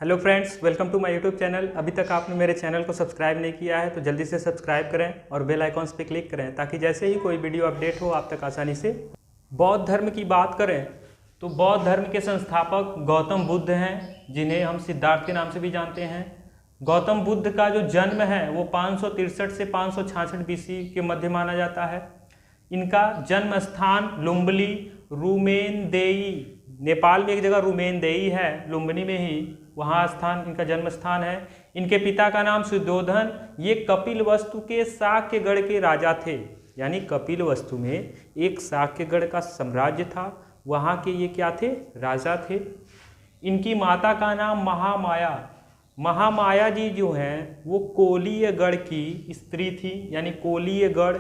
Hello friends, welcome to my YouTube channel. अभी तक आपने मेरे चैनल को सब्सक्राइब नहीं किया है तो जल्दी से सब्सक्राइब करें और बेल आइकॉन्स पे क्लिक करें ताकि जैसे ही कोई वीडियो अपडेट हो आप तक आसानी से। बौद्ध धर्म की बात करें तो बौद्ध धर्म के संस्थापक गौतम बुद्ध हैं, जिन्हें हम सिद्धार्थ के नाम से भी जानते हैं। गौतम बुद्ध का जो जन्म है वो 563 से 566 BC के मध्य माना जाता है। इनका जन्म स्थान लुम्बिनी रुमेनदेई, नेपाल में एक जगह रुमेनदेई है, लुम्बिनी में ही वहाँ स्थान इनका जन्म स्थान है। इनके पिता का नाम सुयोधन, ये कपिलवस्तु के शाक्यगढ़ के राजा थे। यानी कपिलवस्तु में एक शाक्यगढ़ का साम्राज्य था, वहाँ के ये क्या थे? राजा थे। इनकी माता का नाम महामाया। महामाया जी जो हैं वो कोलीयगढ़ की स्त्री थी, यानी कोलीयगढ़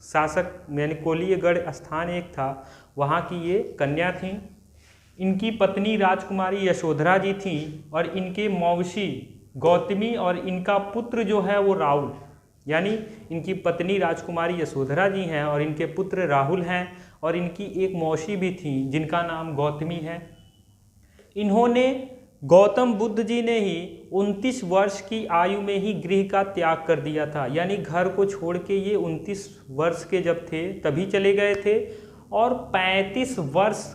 शासक यानी कोलीयगढ़ स्थान एक था, वहाँ की ये कन्या थी। इनकी पत्नी राजकुमारी यशोधरा जी थी और इनके मौसी गौतमी और इनका पुत्र जो है वो राहुल। यानी इनकी पत्नी राजकुमारी यशोधरा जी हैं और इनके पुत्र राहुल हैं और इनकी एक मौसी भी थी जिनका नाम गौतमी है। इन्होंने गौतम बुद्ध जी ने ही 29 वर्ष की आयु में ही गृह का त्याग कर दिया था। यानी घर को छोड़ के ये 29 वर्ष के जब थे तभी चले गए थे और 35 वर्ष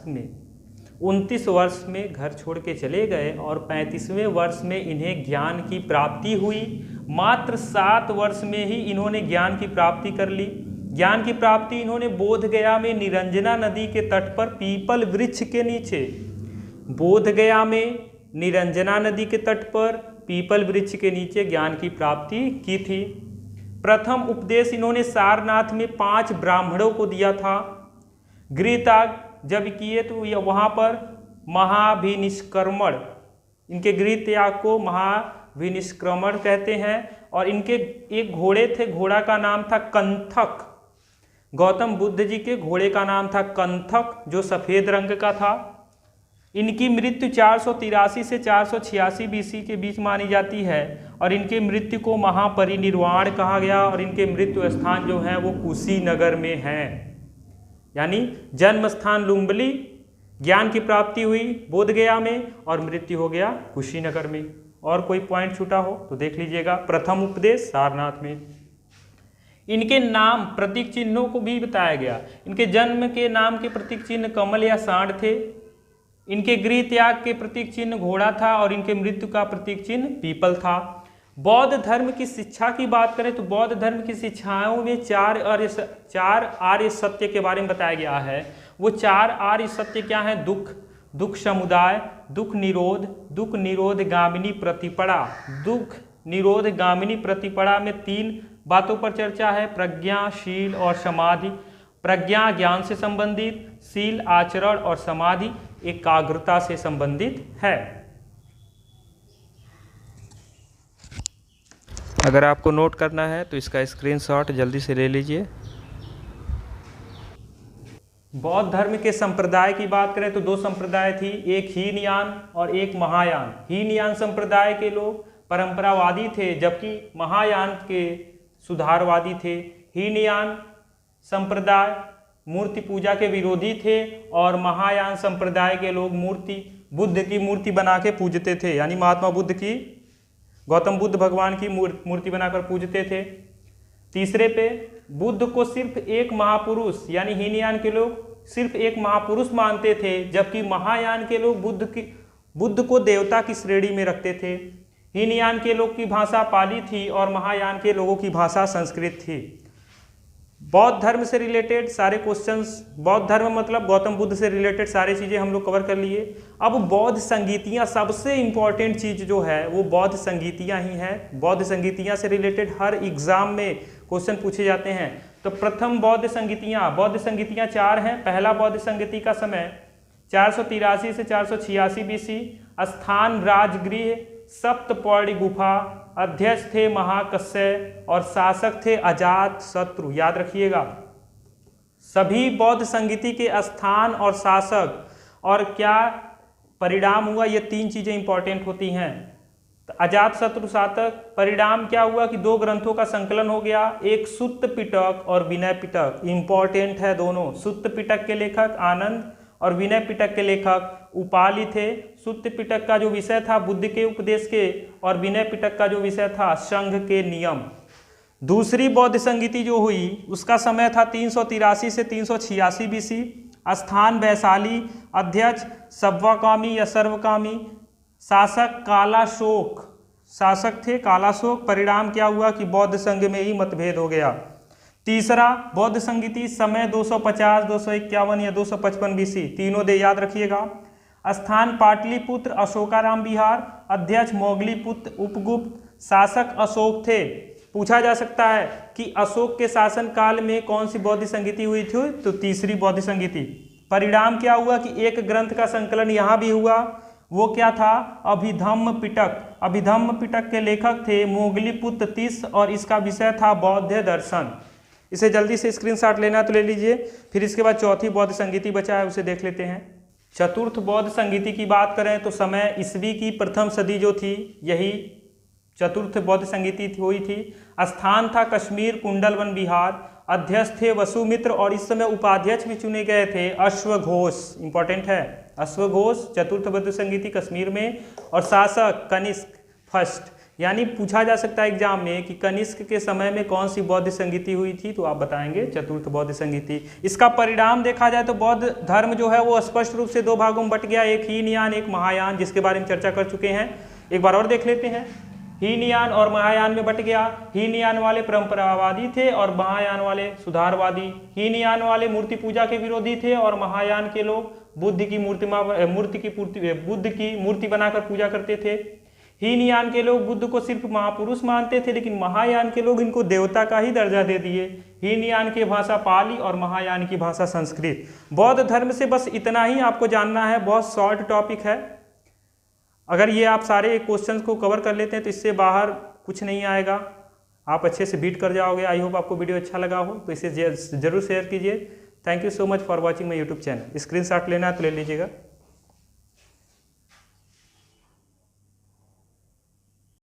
में घर छोड़ के चले गए और 35वें वर्ष में इन्हें ज्ञान की प्राप्ति हुई। मात्र 7 वर्ष में ही इन्होंने ज्ञान की प्राप्ति कर ली। ज्ञान की प्राप्ति इन्होंने बोधगया में निरंजना नदी के तट पर पीपल वृक्ष के नीचे, बोधगया में निरंजना नदी के तट पर पीपल वृक्ष के नीचे ज्ञान की प्राप्ति की थी। प्रथम उपदेश इन्होंने सारनाथ में 5 ब्राह्मणों को दिया था। गृह त्याग जब किए तो यह वहाँ पर महाभिनिष्क्रमण, इनके गृह त्याग को महाभिनिष्क्रमण कहते हैं। और इनके एक घोड़े थे, घोड़ा का नाम था कंथक। गौतम बुद्ध जी के घोड़े का नाम था कंथक, जो सफ़ेद रंग का था। इनकी मृत्यु 483 से 486 BC के बीच मानी जाती है और इनके मृत्यु को महापरिनिर्वाण कहा गया और इनके मृत्यु स्थान जो है वो कुशीनगर में है। यानी जन्म स्थान लुम्बिनी, ज्ञान की प्राप्ति हुई बोधगया में और मृत्यु हो गया कुशीनगर में। और कोई पॉइंट छूटा हो तो देख लीजिएगा। प्रथम उपदेश सारनाथ में। इनके नाम प्रतीक चिन्हों को भी बताया गया। इनके जन्म के नाम के प्रतीक चिन्ह कमल या सांड थे। इनके गृह त्याग के प्रतीक चिन्ह घोड़ा था और इनके मृत्यु का प्रतीक चिन्ह पीपल था। बौद्ध धर्म की शिक्षा की बात करें तो बौद्ध धर्म की शिक्षाओं में 4 आर्य सत्य के बारे में बताया गया है। वो 4 आर्य सत्य क्या है? दुख समुदाय, दुख निरोध गामिनी प्रतिपड़ा। दुख निरोध गामिनी प्रतिपड़ा में 3 बातों पर चर्चा है: प्रज्ञा, शील और समाधि। प्रज्ञा ज्ञान से संबंधित, शील आचरण और समाधि एकाग्रता से संबंधित है। अगर आपको नोट करना है तो इसका स्क्रीनशॉट जल्दी से ले लीजिए। बौद्ध धर्म के संप्रदाय की बात करें तो 2 संप्रदाय थी, एक हीनयान और एक महायान। हीनयान संप्रदाय के लोग परंपरावादी थे जबकि महायान के सुधारवादी थे। हीनयान संप्रदाय मूर्ति पूजा के विरोधी थे और महायान संप्रदाय के लोग बुद्ध की मूर्ति बना के पूजते थे। यानी महात्मा बुद्ध की, गौतम बुद्ध भगवान की मूर्ति बनाकर पूजते थे। तीसरे पे बुद्ध को सिर्फ एक महापुरुष, यानी हीनयान के लोग सिर्फ एक महापुरुष मानते थे जबकि महायान के लोग बुद्ध को देवता की श्रेणी में रखते थे। हीनयान के लोग की भाषा पाली थी और महायान के लोगों की भाषा संस्कृत थी। बौद्ध धर्म से रिलेटेड सारे क्वेश्चंस, बौद्ध धर्म मतलब गौतम बुद्ध से रिलेटेड सारी चीज़ें हम लोग कवर कर लिए। अब बौद्ध संगीतियाँ, सबसे इम्पॉर्टेंट चीज़ जो है वो बौद्ध संगीतियाँ ही हैं। बौद्ध संगीतियाँ से रिलेटेड हर एग्जाम में क्वेश्चन पूछे जाते हैं। तो प्रथम बौद्ध संगीतियाँ 4 हैं। पहला बौद्ध संगीति का समय 483 से 486 BC, स्थान राजगृह, सप्तपौड़ी गुफा, अध्यक्ष थे महाकश्यप और शासक थे अजात शत्रु। याद रखिएगा, सभी बौद्ध संगीति के स्थान और शासक और क्या परिणाम हुआ, ये 3 चीजें इंपॉर्टेंट होती हैं। तो अजात शत्रु शासक, परिणाम क्या हुआ कि 2 ग्रंथों का संकलन हो गया, एक सुत्त पिटक और विनय पिटक। इंपॉर्टेंट है दोनों। सुत्त पिटक के लेखक आनंद और विनय पिटक के लेखक उपालि थे। सुत्त पिटक का जो विषय था बुद्ध के उपदेश के, और विनय पिटक का जो विषय था संघ के नियम। दूसरी बौद्ध संगीति जो हुई उसका समय था 383 से 386 BC। स्थान वैशाली, अध्यक्ष सव्वाकामी या सर्वकामी, शासक कालाशोक, शासक थे कालाशोक। परिणाम क्या हुआ कि बौद्ध संघ में ही मतभेद हो गया। तीसरा बौद्ध संगीति, समय 250, 251 या 255 BC, तीनों दे याद रखिएगा। स्थान पाटलिपुत्र, अशोकाराम विहार, अध्यक्ष मोगलीपुत्र उपगुप्त, शासक अशोक थे। पूछा जा सकता है कि अशोक के शासन काल में कौन सी बौद्ध संगीति हुई थी, तो तीसरी बौद्ध संगीति। परिणाम क्या हुआ कि एक ग्रंथ का संकलन यहाँ भी हुआ, वो क्या था, अभिधम्म पिटक। अभिधम्म पिटक के लेखक थे मोगलीपुत्र तीस और इसका विषय था बौद्ध दर्शन। इसे जल्दी से स्क्रीनशॉट लेना तो ले लीजिए। फिर इसके बाद चौथी बौद्ध संगीति बचा है, उसे देख लेते हैं। चतुर्थ बौद्ध संगीति की बात करें तो समय ईस्वी की प्रथम सदी जो थी, यही चतुर्थ बौद्ध संगीति हुई थी। स्थान था कश्मीर कुंडलवन विहार, अध्यक्ष थे वसुमित्र और इस समय उपाध्यक्ष भी चुने गए थे अश्वघोष, इंपॉर्टेंट है अश्वघोष। चतुर्थ बौद्ध संगीति कश्मीर में, और शासक कनिष्क फर्स्ट। यानी पूछा जा सकता है एग्जाम में कि कनिष्क के समय में कौन सी बौद्ध संगीति हुई थी, तो आप बताएंगे चतुर्थ बौद्ध संगीति। इसका परिणाम देखा जाए तो बौद्ध धर्म जो है वो स्पष्ट रूप से दो भागों में बट गया, एक हीनयान एक महायान, जिसके बारे में चर्चा कर चुके हैं। एक बार और देख लेते हैं। हीनयान और महायान में बट गया। हीनयान वाले परंपरावादी थे और महायान वाले सुधारवादी। हीनयान वाले मूर्ति पूजा के विरोधी थे और महायान के लोग बुद्ध की मूर्ति बनाकर पूजा करते थे। हीनयान के लोग बुद्ध को सिर्फ महापुरुष मानते थे, लेकिन महायान के लोग इनको देवता का ही दर्जा दे दिए। हीनयान की भाषा पाली और महायान की भाषा संस्कृत। बौद्ध धर्म से बस इतना ही आपको जानना है, बहुत शॉर्ट टॉपिक है। अगर ये आप सारे क्वेश्चंस को कवर कर लेते हैं तो इससे बाहर कुछ नहीं आएगा, आप अच्छे से बीट कर जाओगे। आई होप आपको वीडियो अच्छा लगा हो, तो इसे जरूर शेयर कीजिए। Thank you so much for watching my YouTube channel. Screenshot लेना है तो ले लीजिएगा।